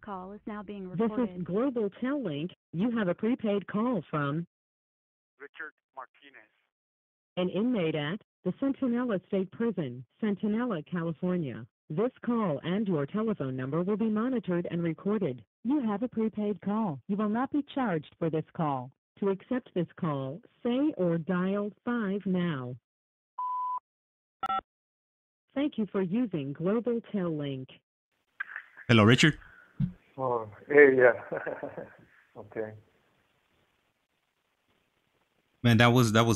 call is now being This is recorded. Global Tel Link. You have a prepaid call from Richard Martinez. an inmate at the Centinela State Prison, Centinela, California. This call and your telephone number will be monitored and recorded. You have a prepaid call. You will not be charged for this call. To accept this call, say or dial 5 now. Thank you for using Global Tel Link. Hello, Richard. Oh, hey, yeah. Okay. Man, that was Well, what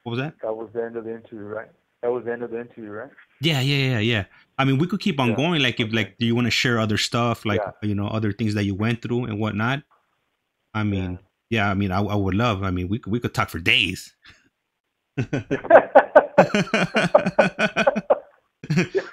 was that? that was the end of the interview, right? That was the end of the interview, right? Yeah. I mean, we could keep on Yeah. going. Like, if Okay. like, do you want to share other stuff, like Yeah. other things that you went through and whatnot? I mean, yeah. I mean, I would love. I mean, we could talk for days.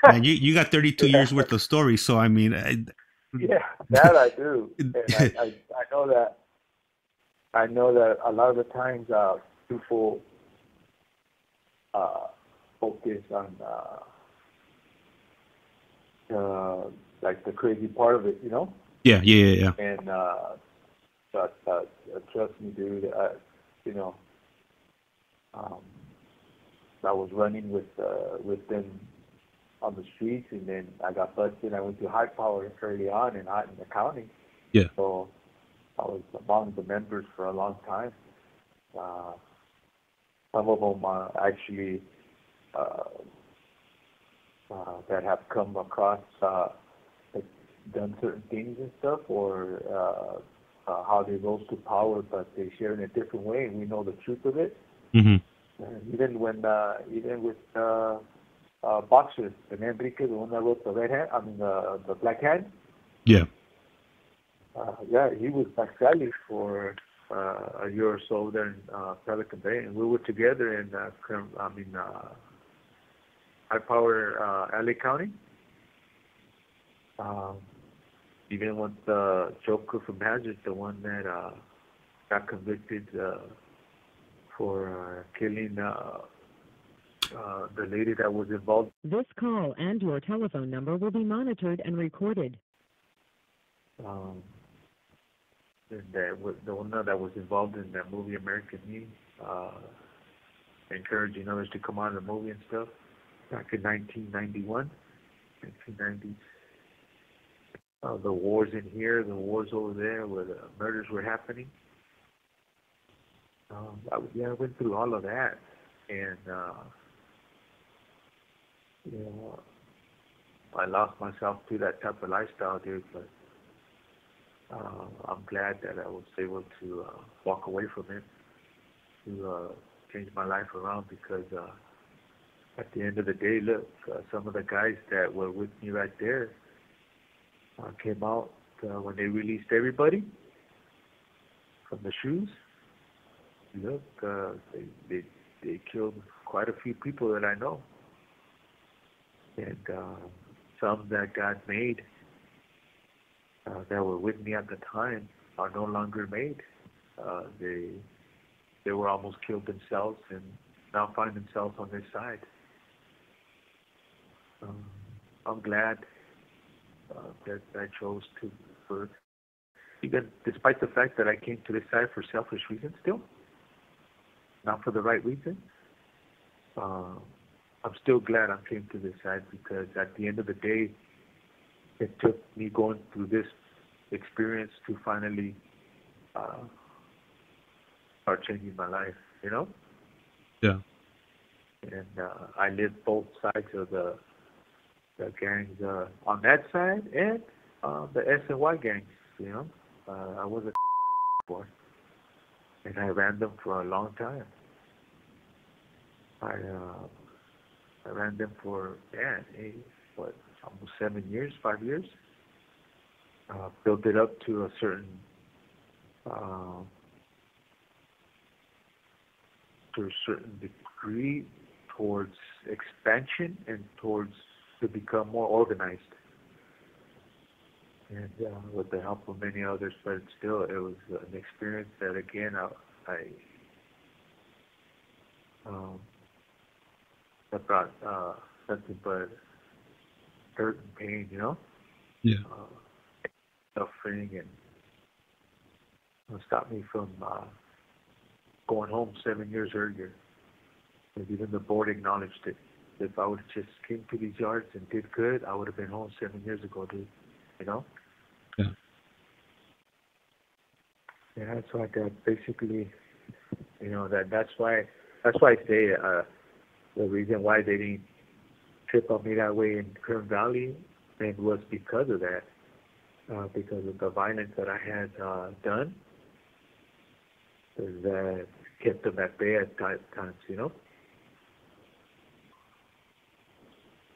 Man, you got 32 years worth of stories, so I mean, Yeah, that I do, and I know that. I know that a lot of the times people focus on like the crazy part of it, yeah. And but trust me, dude. You know, um, I was running with them on the streets, and then I got busted. I went to high power early on in the county. Yeah. So I was among the members for a long time. Some of them actually that have come across like done certain things and stuff, or how they rose to power, but they share in a different way, and we know the truth of it. Mm-hmm. And even with boxer, and Enrique, the one that wrote the red hand, the black hand. Yeah. Yeah, he was Baxali for a year or so there in Pelican Bay, and we were together in high power LA County. Even with Joker from Hazard, the one that got convicted for killing the lady that was involved. This call and your telephone number will be monitored and recorded. And the one that was involved in that movie American Me, encouraging others to come out of the movie and stuff, back in 1991, 1990s. The wars in here, the wars over there, where the murders were happening. I went through all of that, and I lost myself to that type of lifestyle, dude. But I'm glad that I was able to walk away from it, to change my life around, because at the end of the day, look, some of the guys that were with me right there came out when they released everybody from the shoes. Look, they killed quite a few people that I know, and some that got made that were with me at the time are no longer made. They were almost killed themselves, and now find themselves on this side. I'm glad that I chose to, even despite the fact that I came to this side for selfish reasons still, not for the right reason. I'm still glad I came to this side, because at the end of the day, it took me going through this experience to finally start changing my life, Yeah. And I lived both sides of the gangs on that side, and the S&Y gangs, I was a before, and I ran them for a long time. I ran them for, almost 7 years, 5 years. Built it up to a certain degree towards expansion and towards to become more organized. And with the help of many others, but still, it was an experience that, again, that brought nothing but hurt and pain, Yeah. Suffering, and stopped me from going home 7 years earlier. And even the board acknowledged it. If I would have just came to these yards and did good, I would have been home 7 years ago, dude. You know? Yeah. Yeah, so that basically, you know, that's why I say the reason why they didn't trip on me that way in Kern Valley, and was because of that, because of the violence that I had done, that kept them at bay at times, you know.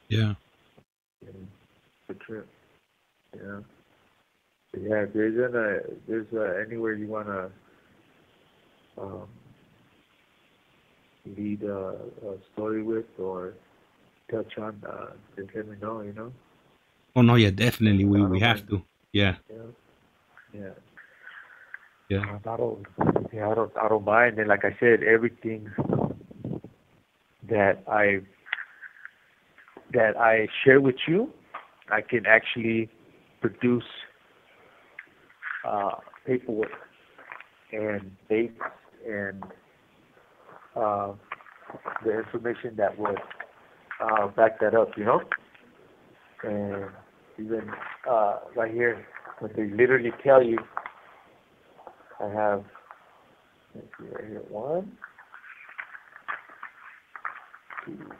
Yeah. The trip. Yeah. Yeah. If there's anywhere you wanna um, lead a story with or touch on, just let me know, you know. Oh no, yeah, definitely. I We don't have mind. to. Yeah. Yeah. Yeah. Yeah. I don't mind. And like I said, everything that I share with you, I can actually produce paperwork and dates and uh, the information that would back that up, you know. And even right here, what they literally tell you, I have, let's see right here, 1, 2,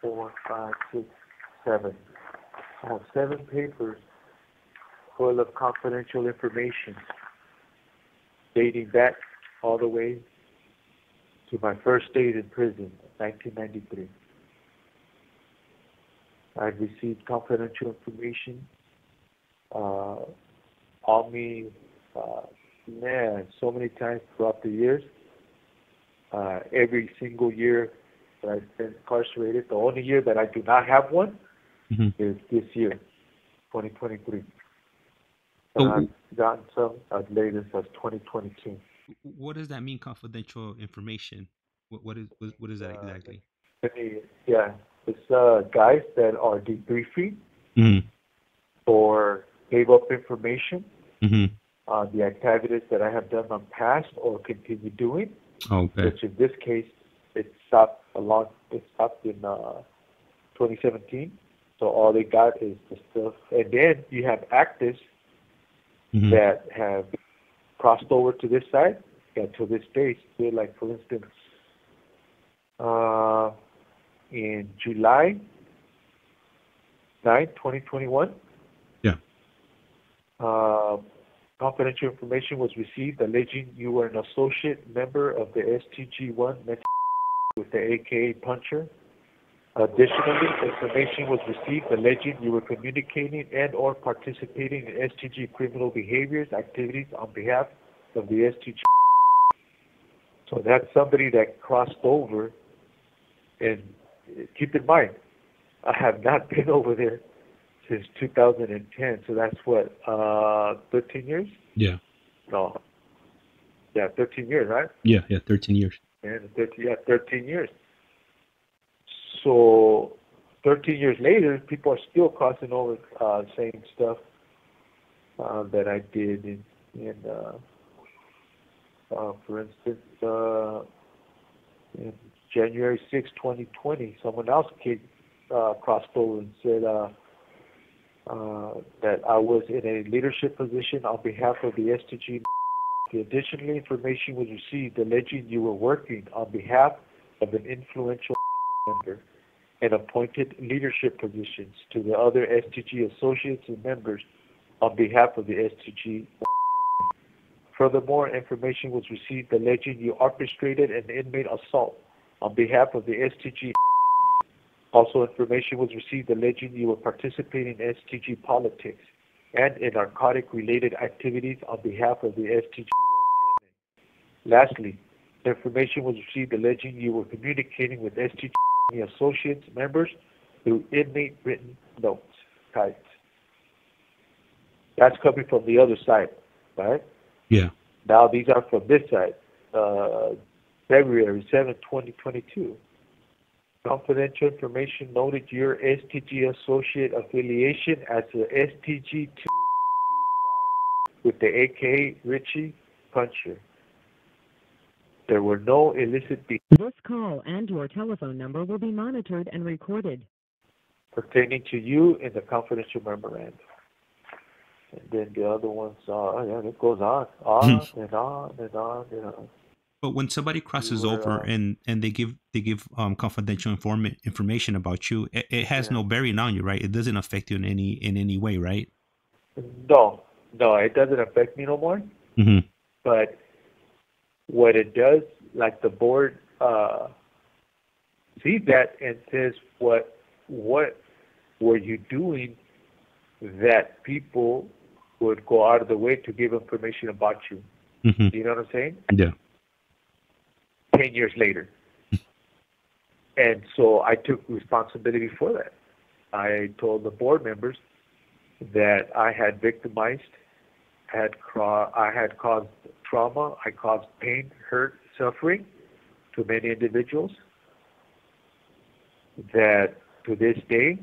4, 5, 6, 7. I have 7 papers full of confidential information dating back all the way to my first days in prison, 1993. I've received confidential information on me, so many times throughout the years. Every single year that I've been incarcerated, the only year that I do not have one is this year, 2023. And I've gotten some as late as 2022. What does that mean, confidential information? What is that exactly? Yeah, it's guys that are debriefing Mm-hmm. or gave up information Mm-hmm. on the activities that I have done on past or continue doing. Okay. Which in this case, it stopped in 2017. So all they got is the stuff. And then you have actives that have crossed over to this side, and to this day, still, like, for instance, in July 9, 2021, Yeah. confidential information was received alleging you were an associate member of the STG-1 with the AKA Puncher. Additionally, information was received alleging you were communicating and or participating in STG criminal behaviors, activities on behalf of the STG. So that's somebody that crossed over. And keep in mind, I have not been over there since 2010. So that's what, 13 years? Yeah. No. Yeah, 13 years, right? Yeah, 13 years. And 13 years. So 13 years later, people are still crossing over, saying stuff that I did in for instance, in January 6, 2020, someone else crossed over and said that I was in a leadership position on behalf of the STG. Additionally, information was received alleging you were working on behalf of an influential member and appointed leadership positions to the other STG associates and members on behalf of the STG. Furthermore, information was received alleging you orchestrated an inmate assault on behalf of the STG. Also, information was received alleging you were participating in STG politics and in narcotic-related activities on behalf of the STG. Lastly, information was received alleging you were communicating with STG associates members through inmate written notes typed. That's coming from the other side, right? Yeah. Now these are from this side. February 7, 2022. Confidential information noted your STG associate affiliation as the STG 2 with the AK Richie Puncher. There were no illicit This call and your telephone number will be monitored and recorded pertaining to you in the confidential memorandum. And then the other ones, yeah, it goes on and on and on and on. But when somebody crosses over and they give confidential information about you, it has no bearing on you, right? It doesn't affect you in any way, right? No, it doesn't affect me no more. Mm-hmm. But what it does, like the board sees that and says, what were you doing that people would go out of the way to give information about you? Mm-hmm. You know what I'm saying? Yeah. 10 years later. And so I took responsibility for that. I told the board members that I had victimized, I had caused trauma, I caused pain, hurt, suffering to many individuals, that to this day,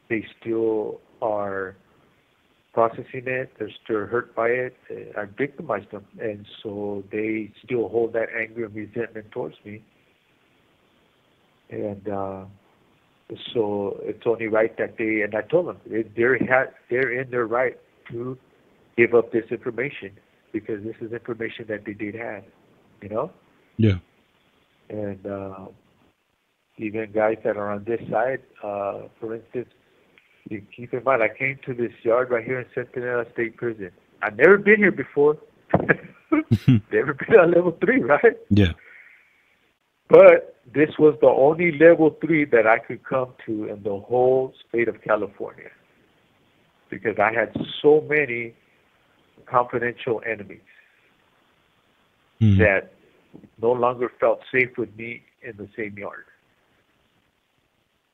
they still are processing it, they're still hurt by it. I victimized them, and so they still hold that anger and resentment towards me. And so it's only right that they, and I told them, they're in their right to give up this information because this is information that they did have, you know? Yeah. And even guys that are on this side, for instance, you keep in mind, I came to this yard right here in Centinela State Prison. I've never been here before. Never been on level 3, right? Yeah. But this was the only level 3 that I could come to in the whole state of California because I had so many confidential enemies that no longer felt safe with me in the same yard.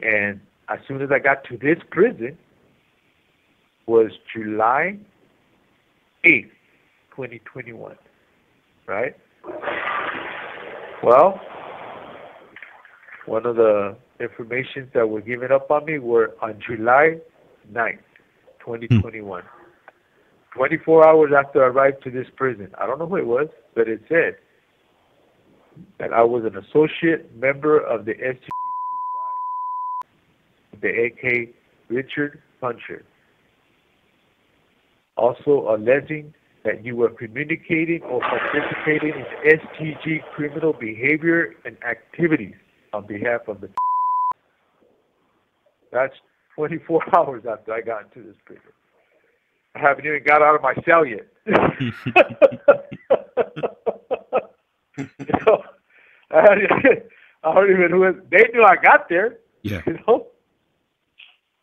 And as soon as I got to this prison was July 8th, 2021, right? Well, one of the informations that were given up on me were on July 9th, 2021. 24 hours after I arrived to this prison. I don't know who it was, but it said that I was an associate member of the SG the AK Richard Puncher. Also alleging that you were communicating or participating in STG criminal behavior and activities on behalf of the That's 24 hours after I got into this prison. I haven't even got out of my cell yet. You know, I don't even know. They knew I got there. Yeah. You know?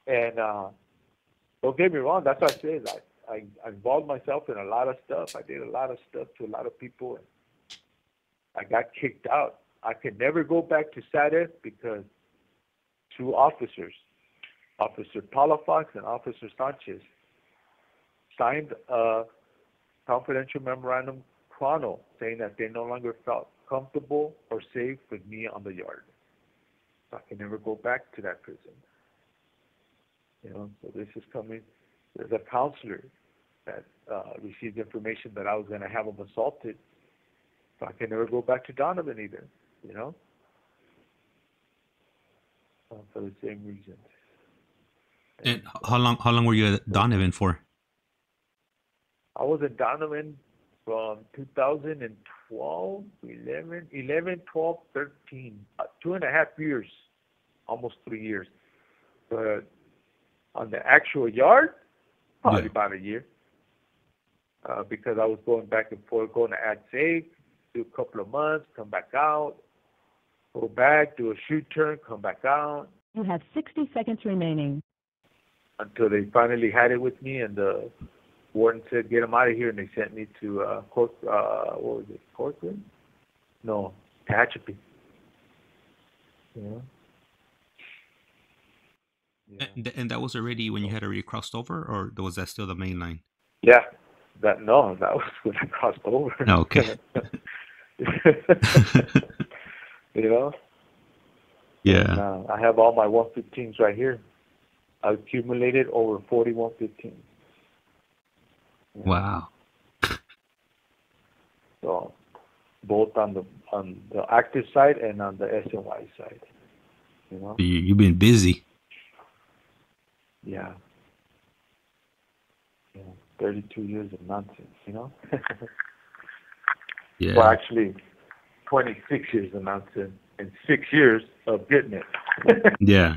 And don't get me wrong, that's what I say. I involved myself in a lot of stuff. I did a lot of stuff to a lot of people. And I got kicked out. I could never go back to SADF because two officers, Officer Palafox and Officer Sanchez, signed a confidential memorandum chrono saying that they no longer felt comfortable or safe with me on the yard. So I can never go back to that prison. You know, so this is coming. There's a counselor that received information that I was going to have him assaulted. So I can never go back to Donovan either, you know, for the same reason. And how long were you at Donovan for? I was at Donovan from 2012, 11, 12, 13, 2.5 years, almost 3 years. But on the actual yard, probably about a year. Because I was going back and forth, going to add safe, do a couple of months, come back out, go back, do a shoot turn, come back out. You have 60 seconds remaining. Until they finally had it with me, and the warden said, "Get him out of here," and they sent me to Corcoran? No, Tehachapi. Yeah. And that was already when you had already crossed over, or was that still the main line? Yeah, that was when I crossed over. Oh, okay. You know? Yeah. And, I have all my 115s right here. I accumulated over 40 115s. Wow. So both on the active side and on the SNY side. You know? You've been busy. Yeah. 32 years of nonsense, you know? Yeah. Well, actually, 26 years of nonsense and 6 years of getting it. Yeah.